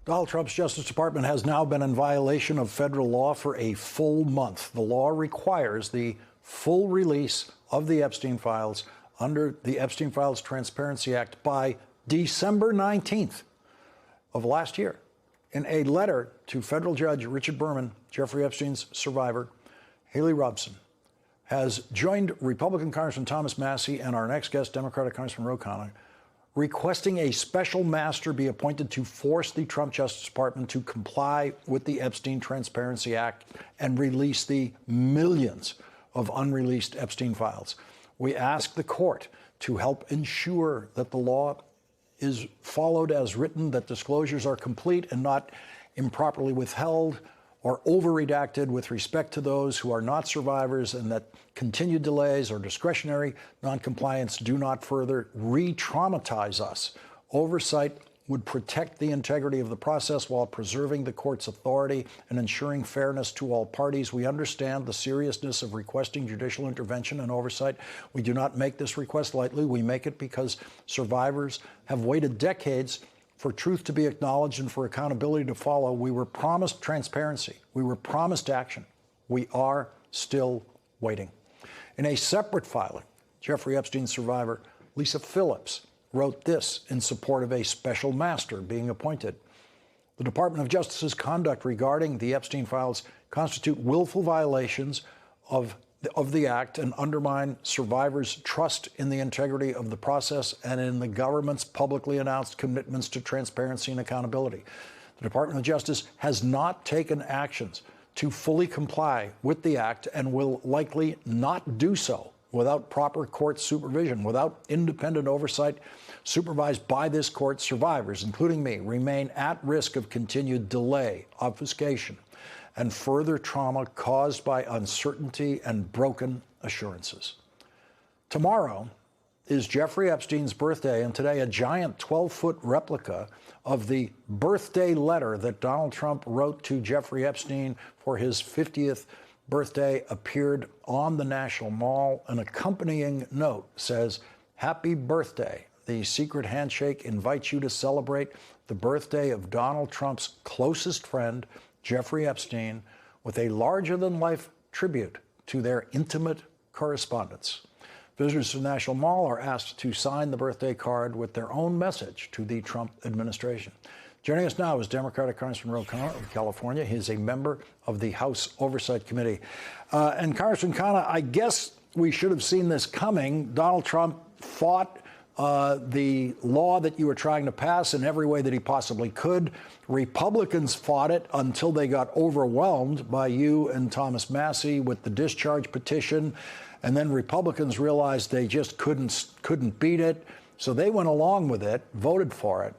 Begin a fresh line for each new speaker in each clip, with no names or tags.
Donald Trump's Justice Department has now been in violation of federal law for a full month. The law requires the full release of the Epstein files under the Epstein Files Transparency Act by December 19th of last year. In a letter to federal judge Richard Berman, Jeffrey Epstein's survivor, Haley Robson has joined Republican Congressman Thomas Massie and our next guest, Democratic Congressman Ro Khanna, requesting a special master be appointed to force the Trump Justice Department to comply with the Epstein Transparency Act and release the millions of unreleased Epstein files. We ask the court to help ensure that the law is followed as written, that disclosures are complete and not improperly withheld or over-redacted with respect to those who are not survivors, and that continued delays or discretionary noncompliance do not further re-traumatize us. Oversight would protect the integrity of the process while preserving the court's authority and ensuring fairness to all parties. We understand the seriousness of requesting judicial intervention and oversight. We do not make this request lightly. We make it because survivors have waited decades for truth to be acknowledged and for accountability to follow. We were promised transparency. We were promised action. We are still waiting. In a separate filing, Jeffrey Epstein's survivor, Lisa Phillips, wrote this in support of a special master being appointed. The Department of Justice's conduct regarding the Epstein files constitute willful violations of the act and undermine survivors' trust in the integrity of the process and in the government's publicly announced commitments to transparency and accountability. The Department of Justice has not taken actions to fully comply with the act and will likely not do so without proper court supervision, without independent oversight supervised by this court. Survivors, including me, remain at risk of continued delay, obfuscation, and further trauma caused by uncertainty and broken assurances. Tomorrow is Jeffrey Epstein's birthday, and today a giant 12-foot replica of the birthday letter that Donald Trump wrote to Jeffrey Epstein for his 50th birthday appeared on the National Mall. An accompanying note says, "Happy birthday. The secret handshake invites you to celebrate the birthday of Donald Trump's closest friend, Jeffrey Epstein, with a larger-than-life tribute to their intimate correspondence." Visitors to the National Mall are asked to sign the birthday card with their own message to the Trump administration. Joining us now is Democratic Congressman Ro Khanna of California. He is a member of the House Oversight Committee. And Congressman Khanna, I guess we should have seen this coming. Donald Trump fought the law that you were trying to pass in every way that he possibly could. Republicans fought it until they got overwhelmed by you and Thomas Massie with the discharge petition. And then Republicans realized they just couldn't beat it. So they went along with it, voted for it.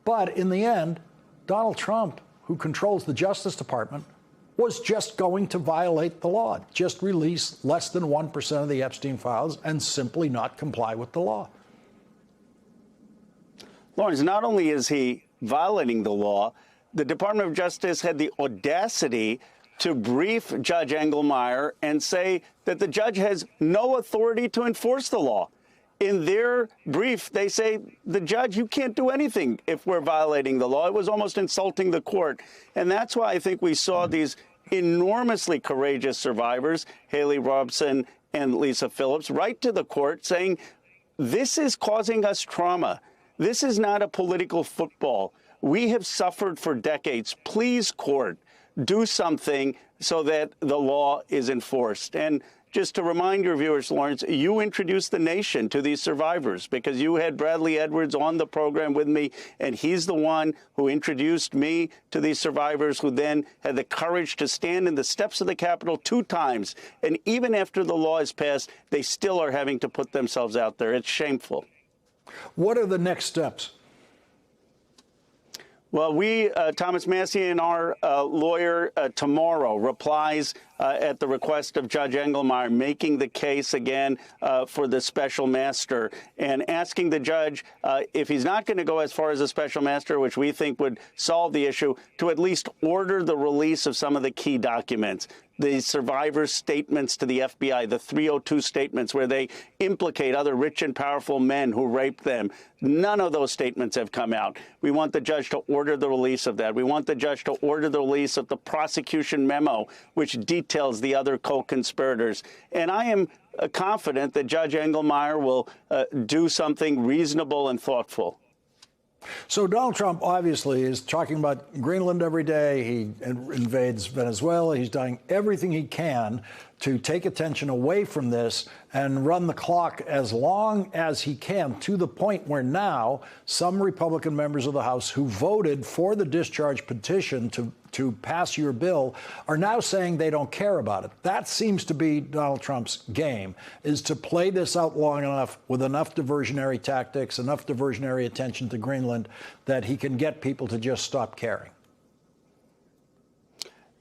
But in the end, Donald Trump, who controls the Justice Department, was just going to violate the law, just release less than 1% of the Epstein files and simply not comply with the law.
Lawrence, not only is he violating the law, the Department of Justice had the audacity to brief Judge Engelmeyer and say that the judge has no authority to enforce the law. In their brief, they say, the judge, you can't do anything if we're violating the law. It was almost insulting the court. And that's why I think we saw these enormously courageous survivors, Haley Robson and Lisa Phillips, write to the court saying, this is causing us trauma. This is not a political football. We have suffered for decades. Please, court, do something so that the law is enforced. And just to remind your viewers, Lawrence, you introduced the nation to these survivors because you had Bradley Edwards on the program with me, and he's the one who introduced me to these survivors who then had the courage to stand in the steps of the Capitol 2 times. And even after the law is passed, they still are having to put themselves out there. It's shameful.
What are the next steps?
Well, Thomas Massie and our lawyer tomorrow replies at the request of Judge Engelmeyer, making the case again for the special master and asking the judge, if he's not going to go as far as a special master, which we think would solve the issue, to at least order the release of some of the key documents. The survivors' statements to the FBI, the 302 statements where they implicate other rich and powerful men who raped them. None of those statements have come out. We want the judge to order the release of that. We want the judge to order the release of the prosecution memo, which details the other co-conspirators. And I am confident that Judge Engelmeyer will do something reasonable and thoughtful.
So Donald Trump obviously is talking about Greenland every day. He invades Venezuela. He's doing everything he can to take attention away from this and run the clock as long as he can, to the point where now some Republican members of the House who voted for the discharge petition to pass your bill are now saying they don't care about it. That seems to be Donald Trump's game, is to play this out long enough with enough diversionary tactics, enough diversionary attention to Greenland that he can get people to just stop caring.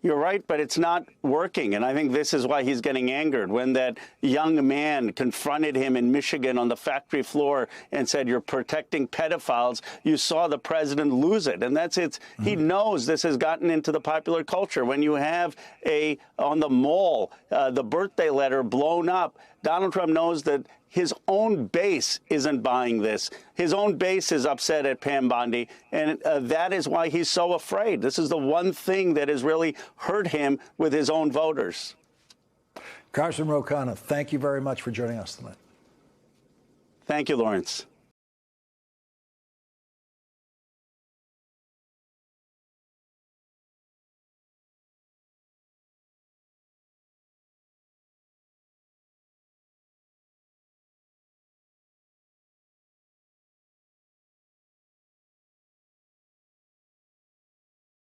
You're right, but it's not working. And I think this is why he's getting angered. When that young man confronted him in Michigan on the factory floor and said, "You're protecting pedophiles," you saw the president lose it. And that's it. He knows this has gotten into the popular culture. When you have on the mall, the birthday letter blown up, Donald Trump knows that his own base isn't buying this. His own base is upset at Pam Bondi, and that is why he's so afraid. This is the one thing that has really hurt him with his own voters.
Congressman Ro Khanna, thank you very much for joining us tonight.
Thank you, Lawrence.